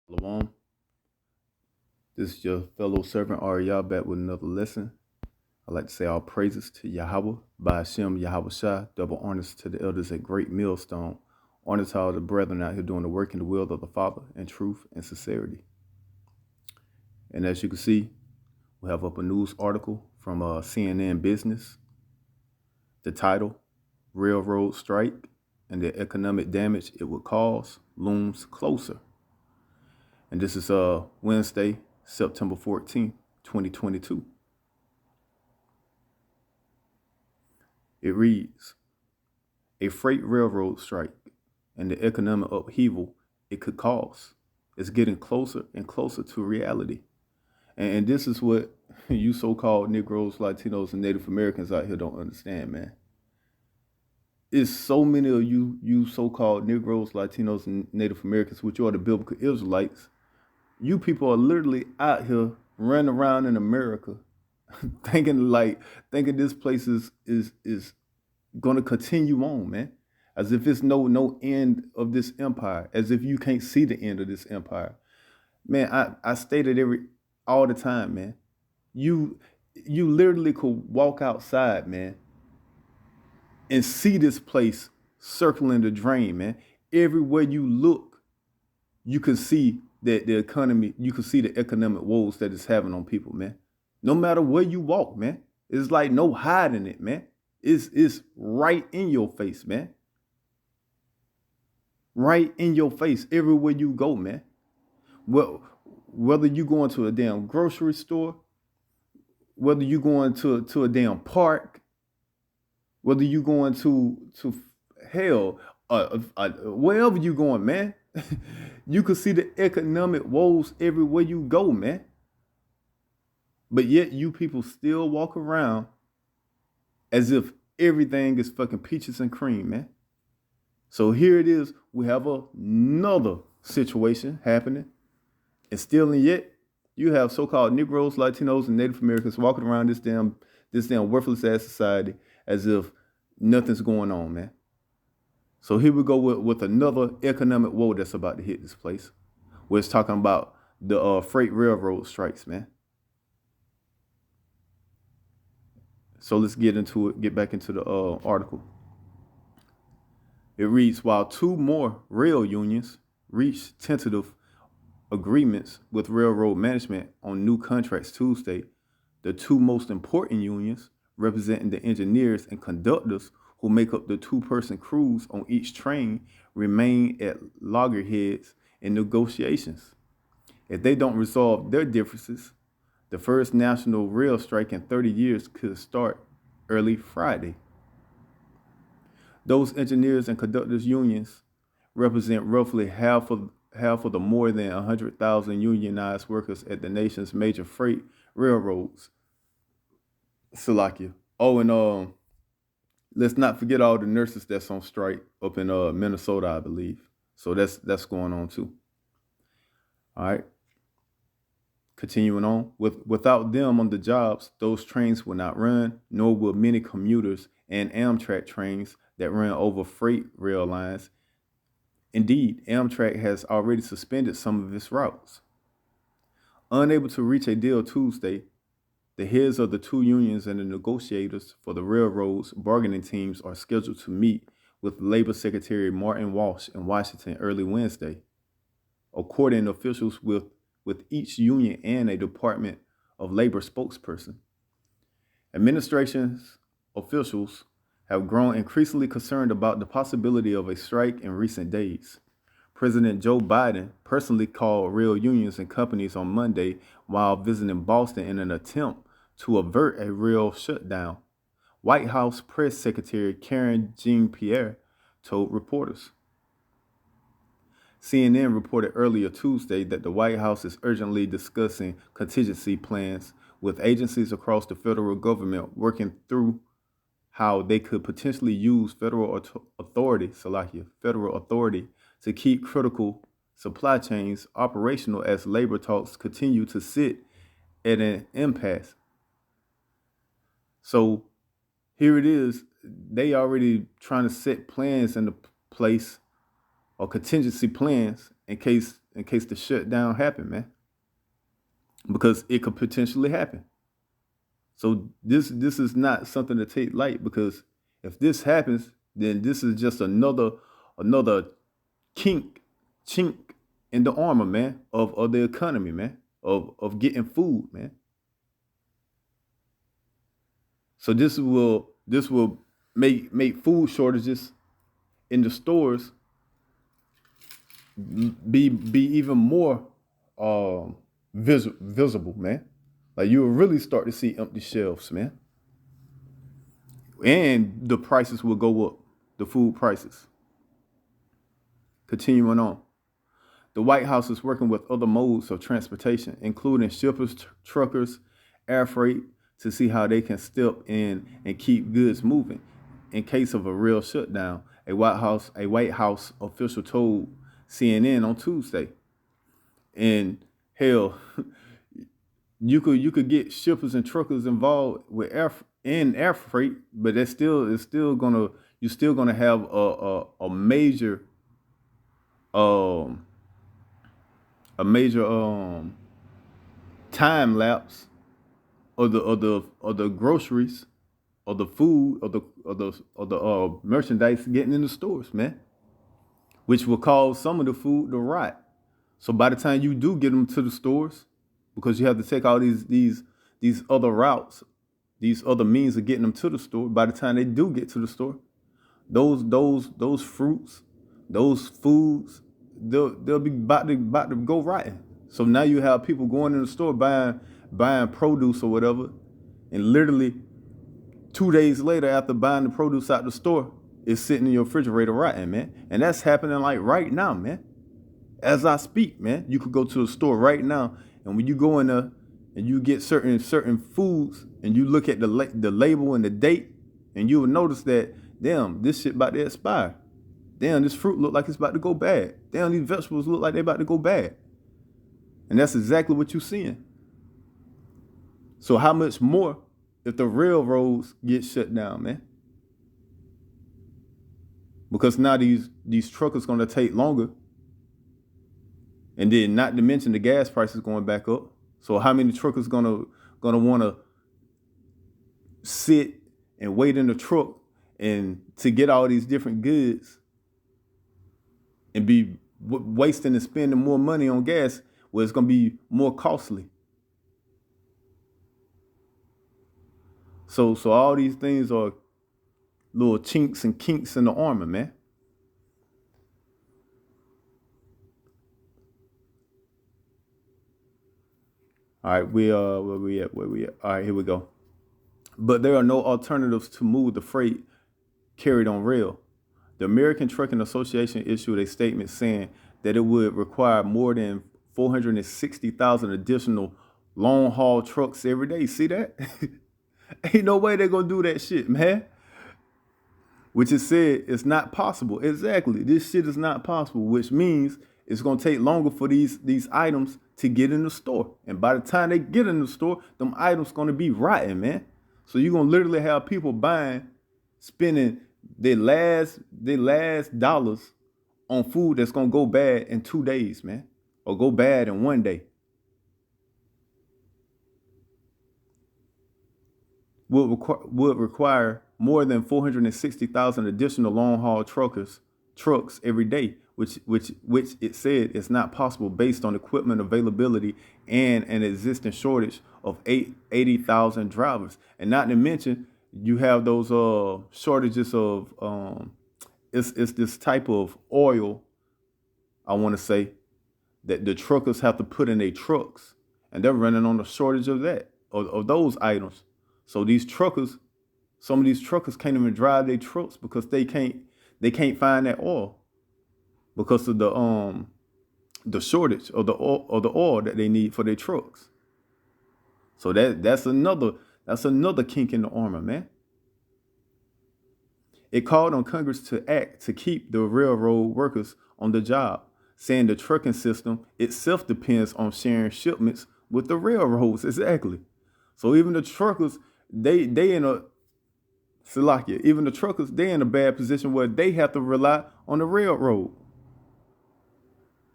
Shalom. This is your fellow servant Ariel back with another lesson. I'd like to say all praises to Yahweh, by Hashem, Yahweh Shai, double honors to the elders at Great Millstone, honor to all the brethren out here doing the work in the will of the Father in truth and sincerity. And as you can see, we have up a news article from CNN Business. The title, Railroad Strike and the Economic Damage It Would Cause Looms Closer. And this is Wednesday, September 14th, 2022. It reads, a freight railroad strike and the economic upheaval it could cause is getting closer and closer to reality. And this is what you so-called Negroes, Latinos, and Native Americans out here don't understand, man. It's so many of you so-called Negroes, Latinos, and Native Americans, which are the biblical Israelites. You people are literally out here running around in America thinking this place is gonna continue on, man. As if it's no end of this empire, as if you can't see the end of this empire. Man, I state it all the time, man. You literally could walk outside, man, and see this place circling the drain, man. Everywhere you look, you can see that the economy, you can see the economic woes that it's having on people, man. No matter where you walk, man. It's like no hiding it, man. It's right in your face, man. Right in your face, everywhere you go, man. Well, whether you going to a damn grocery store, whether you going to a damn park, whether you going to hell, wherever you going, man, you can see the economic woes everywhere you go, man. But yet you people still walk around as if everything is fucking peaches and cream, man. So here it is. We have another situation happening. And still and yet, you have so-called Negroes, Latinos, and Native Americans walking around this damn worthless ass society as if nothing's going on, man. So here we go with another economic woe that's about to hit this place. Where it's talking about the freight railroad strikes, man. So let's get back into the article. It reads, while two more rail unions reached tentative agreements with railroad management on new contracts Tuesday, the two most important unions, representing the engineers and conductors who make up the two-person crews on each train, remain at loggerheads in negotiations. If they don't resolve their differences, the first national rail strike in 30 years could start early Friday. Those engineers and conductors unions represent roughly half of the more than 100,000 unionized workers at the nation's major freight railroads. Salakia. Oh, and let's not forget all the nurses that's on strike up in Minnesota, I believe. So that's going on too. All right. Continuing on, without them on the jobs, those trains will not run, nor will many commuters and Amtrak trains that run over freight rail lines. Indeed, Amtrak has already suspended some of its routes. Unable to reach a deal Tuesday, the heads of the two unions and the negotiators for the railroad's bargaining teams are scheduled to meet with Labor Secretary Martin Walsh in Washington early Wednesday. According to officials with each union and a Department of Labor spokesperson. Administration's officials have grown increasingly concerned about the possibility of a strike in recent days. President Joe Biden personally called rail unions and companies on Monday while visiting Boston in an attempt to avert a rail shutdown, White House Press Secretary Karen Jean-Pierre told reporters. CNN reported earlier Tuesday that the White House is urgently discussing contingency plans with agencies across the federal government working through how they could potentially use federal authority to keep critical supply chains operational as labor talks continue to sit at an impasse. So here it is. They already trying to set plans into place or contingency plans in case the shutdown happened, man, because it could potentially happen. So this is not something to take light, because if this happens, then this is just another kink chink in the armor, man, of the economy, man, of getting food, man. So this will make food shortages in the stores be even more visible, man. Like, you'll really start to see empty shelves, man, and the prices will go up. The food prices. Continuing on, the White House is working with other modes of transportation, including shippers, truckers, air freight, to see how they can step in and keep goods moving in case of a real shutdown. A White House official told CNN on Tuesday. And hell, you could get shippers and truckers involved with air freight, but it's still gonna you're still gonna have a major um a major time lapse of the groceries, or the food, or the merchandise getting in the stores, man, which will cause some of the food to rot. So by the time you do get them to the stores, because you have to take all these other routes, these other means of getting them to the store, by the time they do get to the store, those fruits, those foods, they'll be about to go rotten. So now you have people going in the store buying produce or whatever, and literally 2 days later, after buying the produce out the store, it's sitting in your refrigerator rotten, man. And that's happening like right now, man. As I speak, man, you could go to a store right now, and when you go in there and you get certain foods, and you look at the label and the date, and you will notice that, damn, this shit about to expire. Damn, this fruit look like it's about to go bad. Damn, these vegetables look like they're about to go bad. And that's exactly what you're seeing. So how much more if the railroads get shut down, man? Because now these truckers gonna take longer. And then, not to mention, the gas prices going back up. So how many truckers gonna want to sit and wait in the truck and to get all these different goods, and be wasting and spending more money on gas, where it's gonna be more costly? So all these things are little chinks and kinks in the armor, man. All right, where we at? Where we at? All right, here we go. But there are no alternatives to move the freight carried on rail. The American Trucking Association issued a statement saying that it would require more than 460,000 additional long haul trucks every day. See that? Ain't no way they're gonna do that shit, man. Which is said it's not possible. Exactly. This shit is not possible, which means it's gonna take longer for these items to get in the store. And by the time they get in the store, them items gonna be rotten, man. So you're gonna literally have people spending their last dollars on food that's gonna go bad in 2 days, man. Or go bad in one day. Would require more than 460,000 additional long haul trucks every day, which it said is not possible based on equipment availability and an existing shortage of 80,000 drivers. And not to mention, you have those shortages of it's this type of oil, I want to say, that the truckers have to put in their trucks, and they're running on a shortage of that, of those items. So some of these truckers can't even drive their trucks because they can't find that oil because of the shortage of the oil that they need for their trucks. So that's another kink in the armor, man. It called on Congress to act to keep the railroad workers on the job, saying the trucking system itself depends on sharing shipments with the railroads. Exactly. So even the truckers, they in a Salakia, even the truckers, they in a bad position where they have to rely on the railroad.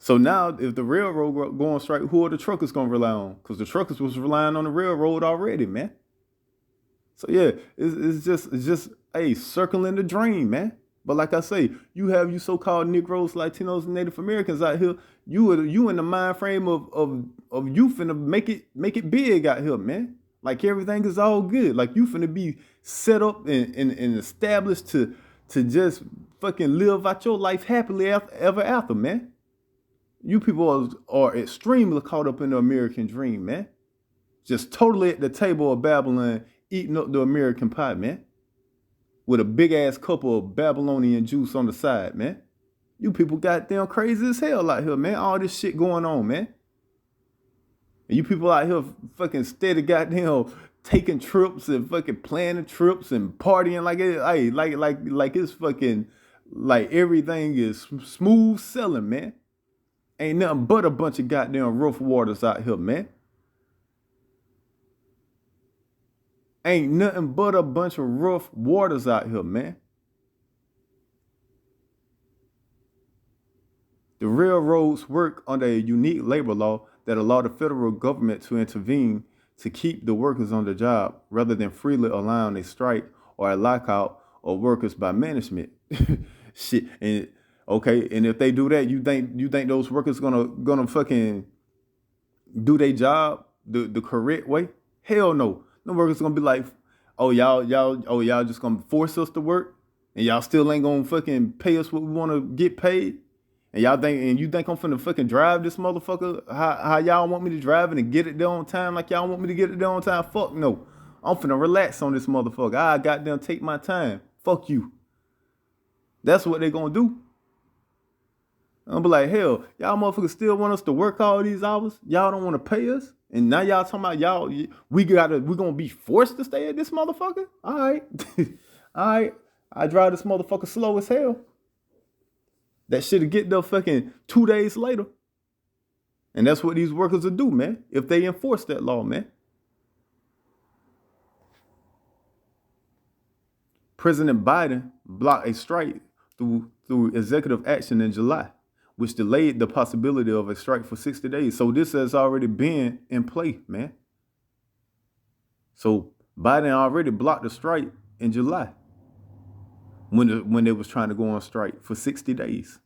So now, if the railroad go on strike, who are the truckers gonna rely on? Because the truckers was relying on the railroad already, man. So yeah, it's just a circling the dream, man. But like I say, you have you so-called Negroes, Latinos, and Native Americans out here. You in the mind frame of you finna make it big out here, man. Like everything is all good. Like you finna be set up and established to just fucking live out your life happily ever after, man. You people are extremely caught up in the American dream, man. Just totally at the table of Babylon, eating up the American pie, man. With a big ass cup of Babylonian juice on the side, man. You people goddamn crazy as hell out here, man. All this shit going on, man. And you people out here fucking steady goddamn taking trips and fucking planning trips and partying like it's fucking like everything is smooth selling, man. Ain't nothing but a bunch of goddamn rough waters out here, man. Ain't nothing but a bunch of rough waters out here, man. The railroads work under a unique labor law that allow the federal government to intervene to keep the workers on the job rather than freely allowing a strike or a lockout of workers by management. Shit. And okay, and if they do that, you think those workers gonna fucking do their job the correct way? Hell no. The workers gonna be like, y'all just gonna force us to work, and y'all still ain't gonna fucking pay us what we want to get paid, and you think I'm finna fucking drive this motherfucker how y'all want me to drive it and get it there on time like y'all want me to get it there on time? Fuck no. I'm finna relax on this motherfucker. I goddamn take my time. Fuck you. That's what they gonna do. I'm be like, hell, y'all motherfuckers still want us to work all these hours? Y'all don't want to pay us? And now y'all talking about we gonna be forced to stay at this motherfucker? All right. All right. I drive this motherfucker slow as hell. That shit'll get there fucking 2 days later. And that's what these workers will do, man, if they enforce that law, man. President Biden blocked a strike through executive action in July, which delayed the possibility of a strike for 60 days. So this has already been in play, man. So Biden already blocked the strike in July when they was trying to go on strike for 60 days.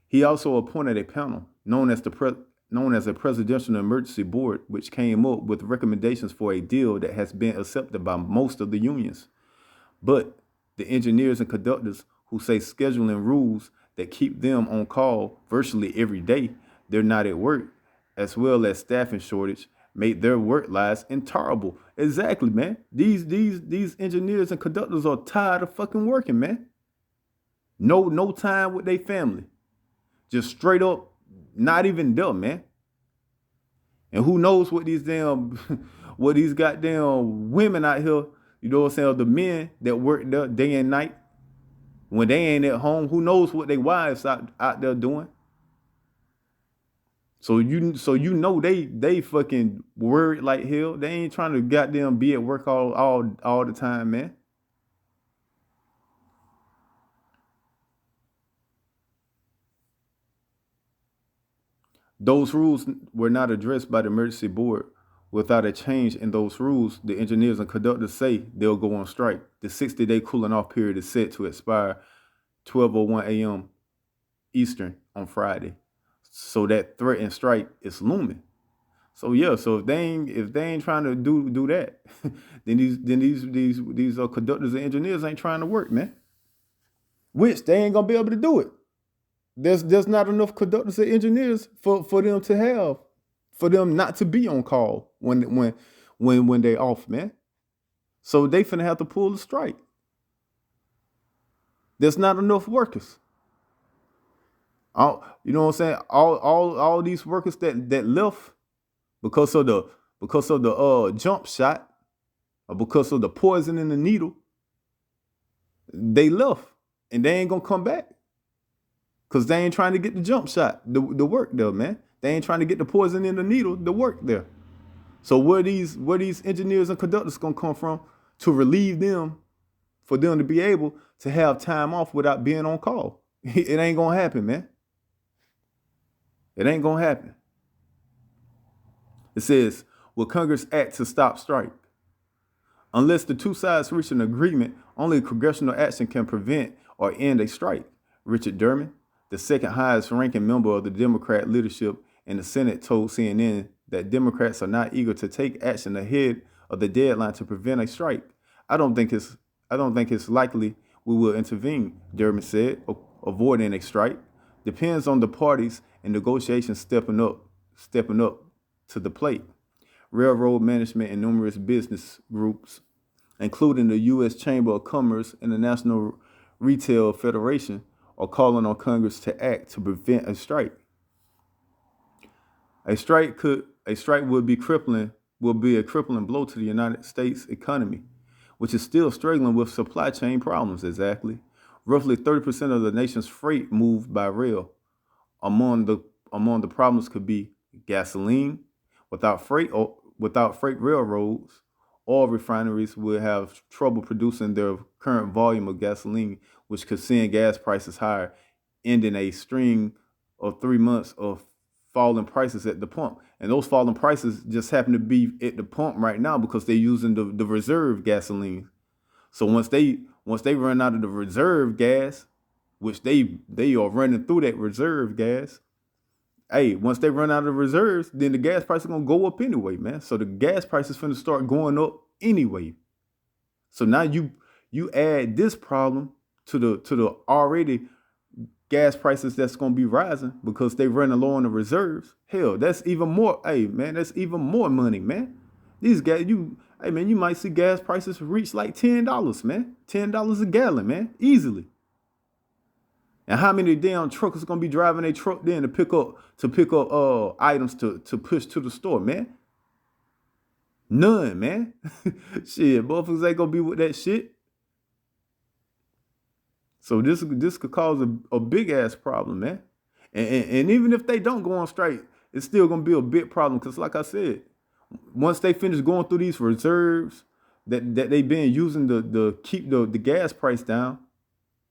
He also appointed a panel known as a Presidential Emergency Board, which came up with recommendations for a deal that has been accepted by most of the unions. But the engineers and conductors who say scheduling rules that keep them on call virtually every day they're not at work, as well as staffing shortage, made their work lives intolerable. Exactly, man. These engineers and conductors are tired of fucking working, man. No time with their family. Just straight up, not even there, man. And who knows what these goddamn women out here, you know what I'm saying, the men that work there day and night, when they ain't at home, who knows what their wives out there doing? So you know they fucking worried like hell. They ain't trying to goddamn be at work all the time, man. Those rules were not addressed by the emergency board. Without a change in those rules, the engineers and conductors say they'll go on strike. The 60-day cooling off period is set to expire 12:01 a.m. Eastern on Friday. So that threat and strike is looming. So yeah, so if they ain't trying to do that, then these conductors and engineers ain't trying to work, man. Which they ain't gonna be able to do it. There's not enough conductors and engineers for them to have, for them not to be on call when they off, man. So they finna have to pull the strike. There's not enough workers. You know what I'm saying? All these workers that left because of the jump shot or because of the poison in the needle, they left and they ain't gonna come back. Cause they ain't trying to get the jump shot, the work there, man. They ain't trying to get the poison in the needle, the work there. So where these engineers and conductors gonna come from to relieve them, for them to be able to have time off without being on call? It ain't gonna happen, man. It ain't gonna happen. It says, will Congress act to stop strike? Unless the two sides reach an agreement, only congressional action can prevent or end a strike. Richard Durbin, the second highest ranking member of the Democrat leadership in the Senate, told CNN that Democrats are not eager to take action ahead of the deadline to prevent a strike. I don't think it's likely we will intervene, Durbin said, avoiding a strike. Depends on the parties and negotiations stepping up to the plate. Railroad management and numerous business groups, including the U.S. Chamber of Commerce and the National Retail Federation, are calling on Congress to act to prevent a strike. A strike would be a crippling blow to the United States economy, which is still struggling with supply chain problems. Exactly. Roughly 30% of the nation's freight moved by rail. Among the problems could be gasoline. Without freight railroads, oil refineries would have trouble producing their current volume of gasoline, which could send gas prices higher, ending a string of 3 months of falling prices at the pump. And those falling prices just happen to be at the pump right now because they're using the reserve gasoline. So once they run out of the reserve gas, which they are running through that reserve gas, hey, once they run out of reserves, then the gas price is gonna go up anyway, man. So the gas price is finna start going up anyway. So now you add this problem to the already gas prices that's gonna be rising because they running low on the reserves. Hell, that's even more. Hey, man, that's even more money, man. These gas, hey man, you might see gas prices reach like $10, man. $10 a gallon, man, easily. And how many damn truckers gonna be driving a truck then to pick up items to push to the store, man? None, man. Shit, motherfuckers ain't gonna be with that shit. So this could cause a big ass problem, man. And even if they don't go on strike, it's still gonna be a big problem because, like I said, once they finish going through these reserves that they've been using to keep the gas price down,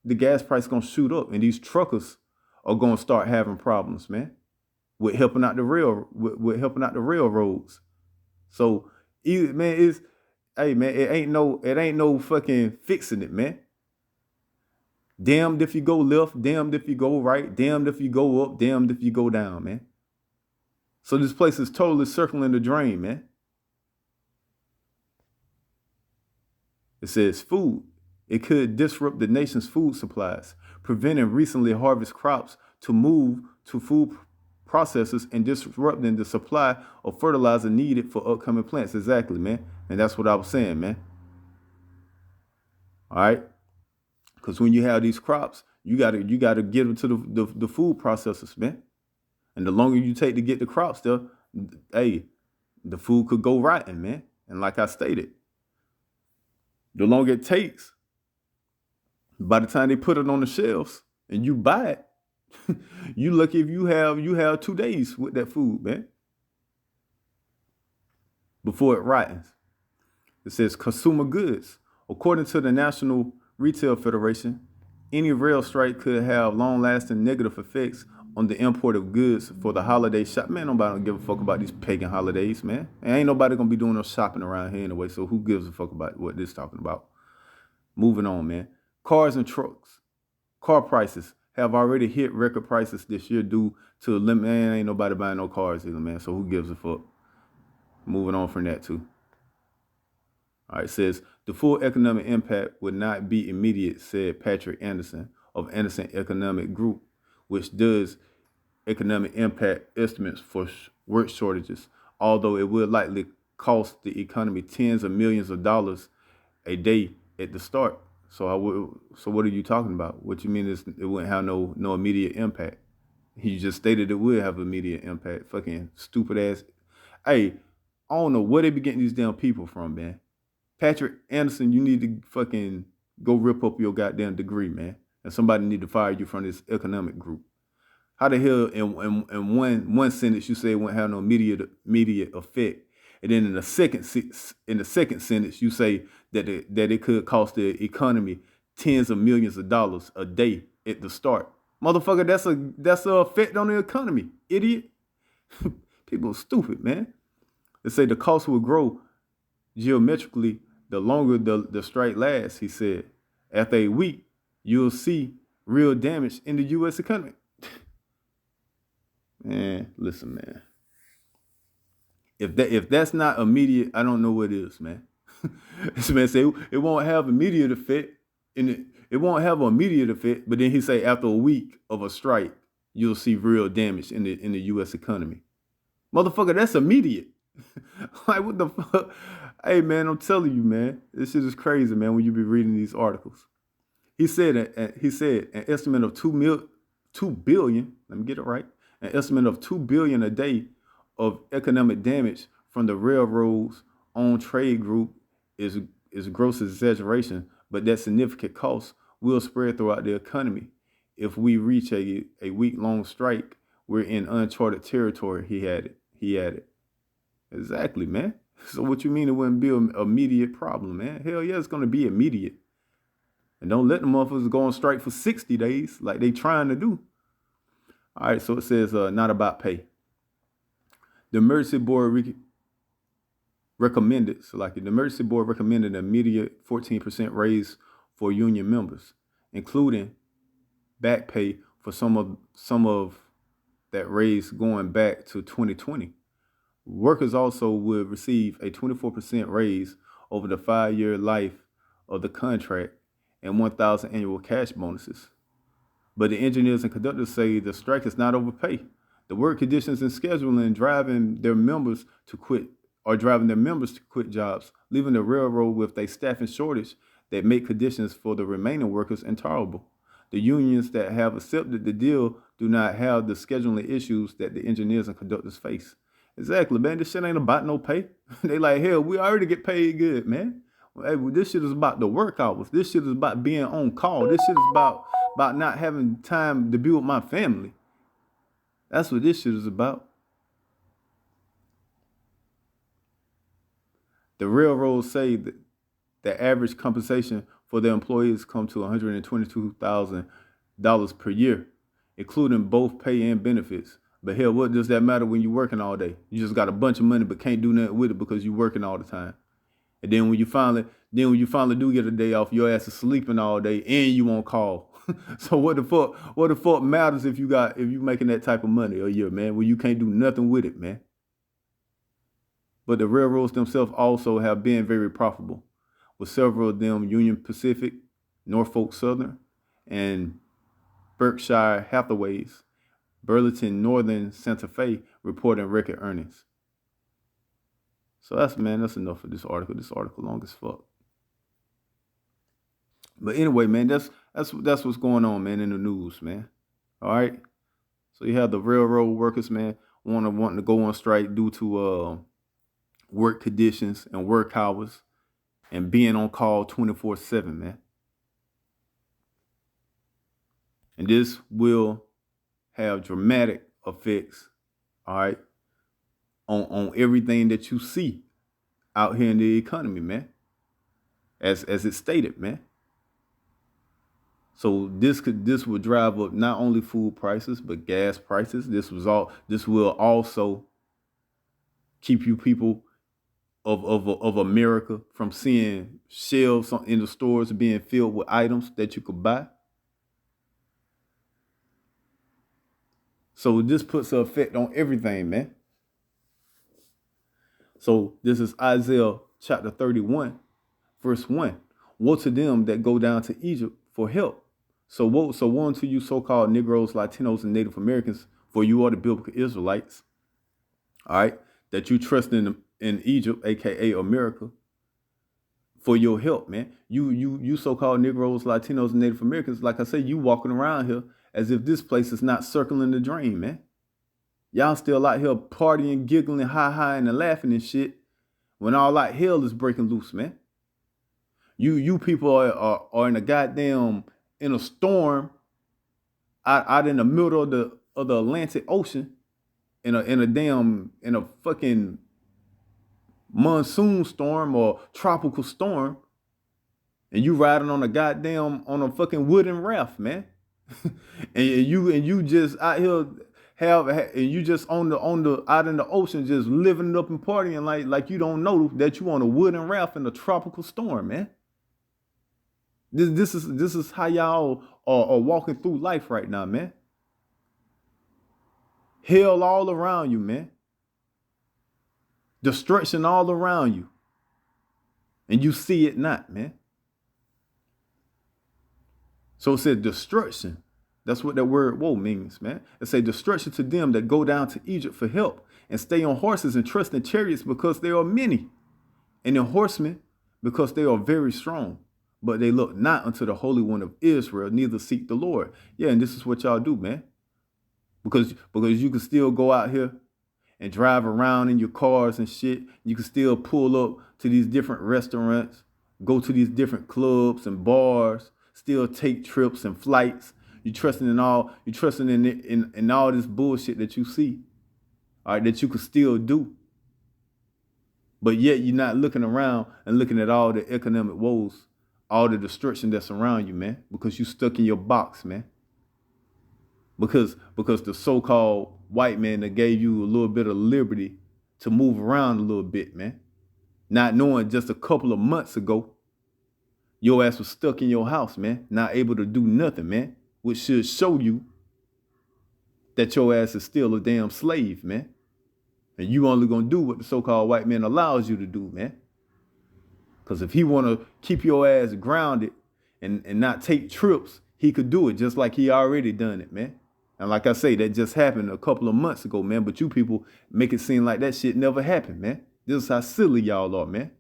the gas price gonna shoot up, and these truckers are gonna start having problems, man, with helping out the railroads. So, man, hey man, it ain't no fucking fixing it, man. Damned if you go left, damned if you go right, damned if you go up, damned if you go down, man. So this place is totally circling the drain, man. It says food. It could disrupt the nation's food supplies, preventing recently harvested crops to move to food processors and disrupting the supply of fertilizer needed for upcoming plants. Exactly, man. And that's what I was saying, man. All right. Because when you have these crops, you gotta get them to the food processors, man. And the longer you take to get the crops there, hey, the food could go rotten, man. And like I stated, the longer it takes, by the time they put it on the shelves and you buy it, you lucky if you have 2 days with that food, man, before it rottens. It says consumer goods. According to the National Retail Federation, any rail strike could have long-lasting negative effects on the import of goods for the holiday shop. Man, nobody don't give a fuck about these pagan holidays, man. And ain't nobody gonna be doing no shopping around here anyway, so who gives a fuck about what this talking about? Moving on, man. Cars and trucks. Car prices have already hit record prices this year due to man, ain't nobody buying no cars either, man. So who gives a fuck? Moving on from that too. All right, it says the full economic impact would not be immediate, said Patrick Anderson of Anderson Economic Group, which does economic impact estimates for work shortages, although it will likely cost the economy tens of millions of dollars a day at the start. So what are you talking about? What you mean is it wouldn't have no immediate impact? He just stated it would have immediate impact. Fucking stupid ass. Hey, I don't know where they be getting these damn people from, man. Patrick Anderson, you need to fucking go rip up your goddamn degree, man. And somebody need to fire you from this economic group. How the hell in one sentence you say it won't have no immediate effect, and then in the second sentence you say that it could cost the economy tens of millions of dollars a day at the start? Motherfucker, that's a effect on the economy, idiot. People are stupid, man. They say the cost will grow geometrically the longer the strike lasts, he said. After a week, you'll see real damage in the U.S. economy. Man, listen, man. If that's not immediate, I don't know what is, man. This man say it won't have immediate effect, and it won't have an immediate effect. But then he say after a week of a strike, you'll see real damage in the U.S. economy. Motherfucker, that's immediate. Like what the fuck? Hey man, I'm telling you, man, this shit is crazy, man. When you be reading these articles, he said an estimate of 2 billion. Let me get it right. An estimate of 2 billion a day of economic damage from the railroads own trade group is gross exaggeration, but that significant cost will spread throughout the economy. If we reach a week-long strike, we're in uncharted territory, he added. Exactly, man. So what you mean it wouldn't be an immediate problem, man? Hell yeah, it's going to be immediate. And don't let the motherfuckers go on strike for 60 days like they trying to do. All right, so it says not about pay. The emergency board recommended an immediate 14% raise for union members, including back pay for some of that raise going back to 2020. Workers also would receive a 24% raise over the 5-year life of the contract and 1,000 annual cash bonuses. But the engineers and conductors say the strike is not over pay. The work conditions and scheduling driving their members to quit jobs, leaving the railroad with a staffing shortage that make conditions for the remaining workers intolerable. The unions that have accepted the deal do not have the scheduling issues that the engineers and conductors face. Exactly, man. This shit ain't about no pay. They like, hell, we already get paid good, man. Hey, this shit is about the work hours. This shit is about being on call. This shit is about not having time to be with my family. That's what this shit is about. The railroads say that the average compensation for their employees come to $122,000 per year, including both pay and benefits. But hell, what does that matter when you're working all day? You just got a bunch of money but can't do nothing with it because you're working all the time. And then when you finally do get a day off, your ass is sleeping all day and you on call. So what the fuck matters if you making that type of money a year, man, when you can't do nothing with it, man. But the railroads themselves also have been very profitable, with several of them Union Pacific, Norfolk Southern, and Berkshire Hathaways, Burlington Northern Santa Fe reporting record earnings. So that's enough for this article. This article long as fuck. But anyway, man, that's what's going on, man, in the news, man. All right. So you have the railroad workers, man, wanting to go on strike due to work conditions and work hours and being on call 24/7, man. And this will have dramatic effects, all right, on everything that you see out here in the economy, man. As it stated, man. So this would drive up not only food prices but gas prices. This will also keep you people of America from seeing shelves in the stores being filled with items that you could buy. So this puts an effect on everything, man. So this is Isaiah chapter 31, verse 1. Woe to them that go down to Egypt for help. So woe unto you so-called Negroes, Latinos, and Native Americans, for you are the biblical Israelites. All right, that you trust in Egypt, aka America, for your help, man. You so-called Negroes, Latinos, and Native Americans, like I say, you walking around here as if this place is not circling the drain, man. Y'all still out here partying, giggling, hi-hiing, and laughing and shit when all that hell is breaking loose, man. You people are in a storm out in the middle of the Atlantic Ocean in a fucking monsoon storm or tropical storm, and you riding on a fucking wooden raft, man. and you just out here and you just on the out in the ocean just living it up and partying like you don't know that you on a wooden raft in a tropical storm, man. This is how y'all are walking through life right now, man. Hell all around you, man. Destruction all around you. And you see it not, man. So it said destruction. That's what that word woe means, man. It say destruction to them that go down to Egypt for help and stay on horses and trust in chariots because they are many, and in horsemen because they are very strong. But they look not unto the Holy One of Israel, neither seek the Lord. Yeah, and this is what y'all do, man. Because you can still go out here and drive around in your cars and shit. You can still pull up to these different restaurants, go to these different clubs and bars, still take trips and flights. You're trusting in all this bullshit that you see, all right, that you could still do. But yet you're not looking around and looking at all the economic woes, all the destruction that's around you, man, because you stuck in your box, man. Because the so-called white man that gave you a little bit of liberty to move around a little bit, man. Not knowing just a couple of months ago, your ass was stuck in your house, man, not able to do nothing, man, which should show you that your ass is still a damn slave, man. And you only gonna do what the so-called white man allows you to do, man. Because if he want to keep your ass grounded and not take trips, he could do it just like he already done it, man. And like I say, that just happened a couple of months ago, man. But you people make it seem like that shit never happened, man. This is how silly y'all are, man.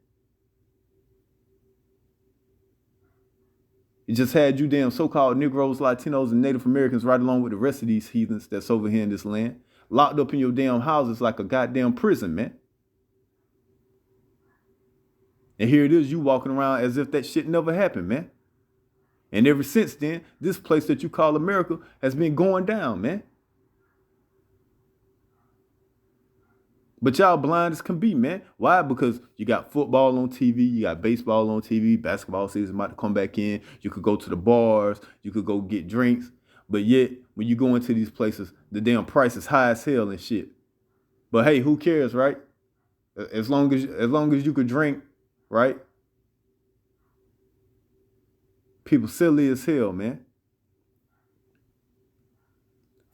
It just had you damn so-called Negroes, Latinos, and Native Americans right along with the rest of these heathens that's over here in this land, locked up in your damn houses like a goddamn prison, man. And here it is, you walking around as if that shit never happened, man. And ever since then, this place that you call America has been going down, man. But y'all blind as can be, man. Why? Because you got football on TV, you got baseball on TV, basketball season about to come back in. You could go to the bars, you could go get drinks. But yet, when you go into these places, the damn price is high as hell and shit. But hey, who cares, right? As long as you could drink, right? People silly as hell, man.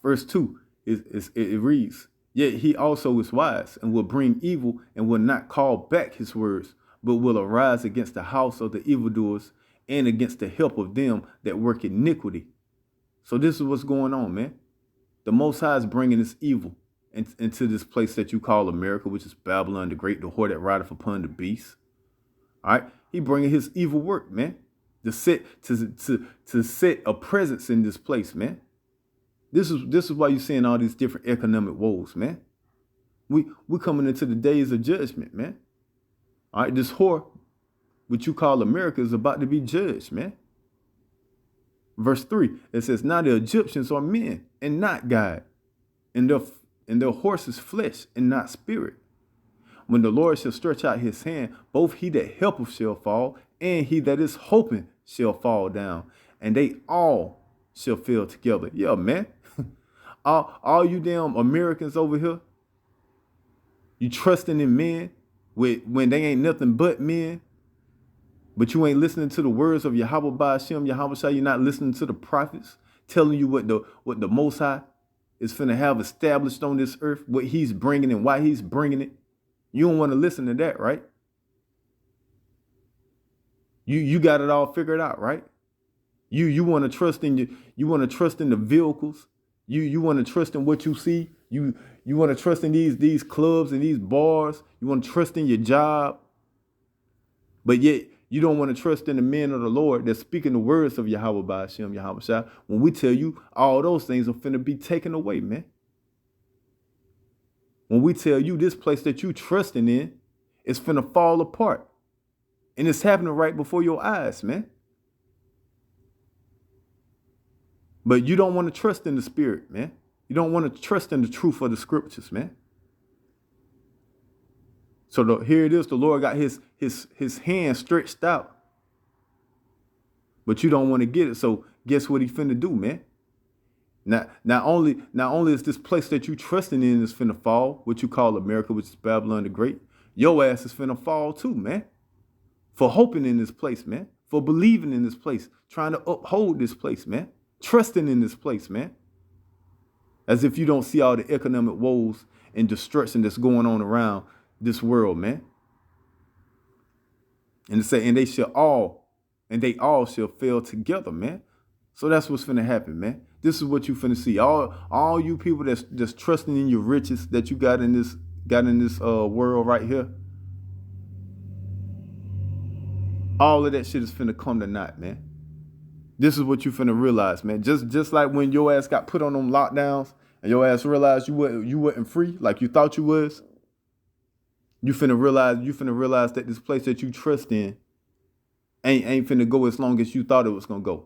Verse 2, it reads, yet he also is wise and will bring evil and will not call back his words, but will arise against the house of the evildoers and against the help of them that work iniquity. So this is what's going on, man. The Most High is bringing this evil into this place that you call America, which is Babylon the Great, the whore that rideth upon the beast. All right, he bringing his evil work, man. To set a presence in this place, man. This is why you're seeing all these different economic woes, man. We coming into the days of judgment, man. All right, this whore, which you call America, is about to be judged, man. Verse 3, it says, now the Egyptians are men and not God, and their horses flesh and not spirit. When the Lord shall stretch out his hand, both he that helpeth shall fall, and he that is hoping shall fall down, and they all shall fail together. Yeah, man. all you damn Americans over here, you trusting in men when they ain't nothing but men, but you ain't listening to the words of Yahweh Ba'ashem, Yahweh Shai. You're not listening to the prophets telling you what the Most High is finna have established on this earth, what he's bringing and why he's bringing it. You don't want to listen to that, right? You got it all figured out, right? You want to trust in the vehicles. You want to trust in what you see. You want to trust in these clubs and these bars. You want to trust in your job. But yet you don't want to trust in the men of the Lord that's speaking the words of Yahweh Ba'ashem, Yahweh Shai, when we tell you all those things are finna be taken away, man. When we tell you this place that you trusting in is finna fall apart. And it's happening right before your eyes, man. But you don't want to trust in the spirit, man. You don't want to trust in the truth of the scriptures, man. So here it is. The Lord got his hand stretched out. But you don't want to get it. So guess what he finna do, man? Not only is this place that you trusting in is finna fall, what you call America, which is Babylon the Great, your ass is finna fall too, man. For hoping in this place, man. For believing in this place, trying to uphold this place, man. Trusting in this place, man. As if you don't see all the economic woes and destruction that's going on around this world, man. And to say, and they all shall fail together, man. So that's what's finna happen, man. This is what you finna see. All you people that's just trusting in your riches that you got in this world right here. All of that shit is finna come to naught, man. This is what you finna realize, man. Just like when your ass got put on them lockdowns and your ass realized you wasn't free like you thought you was. You finna realize that this place that you trust in ain't finna go as long as you thought it was gonna go.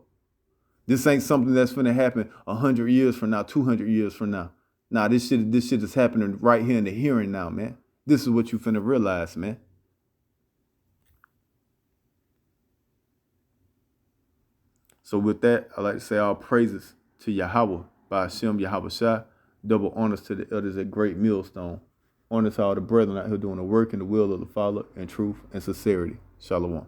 This ain't something that's finna happen 100 years from now, 200 years from now. Nah, this shit is happening right here in the here and now, man. This is what you finna realize, man. So with that, I like to say all praises to Yahweh by Hashem Yahweh Shai. Double honors to the elders at Great Millstone. Honors to all the brethren out here doing the work in the will of the Father in truth and sincerity. Shalom.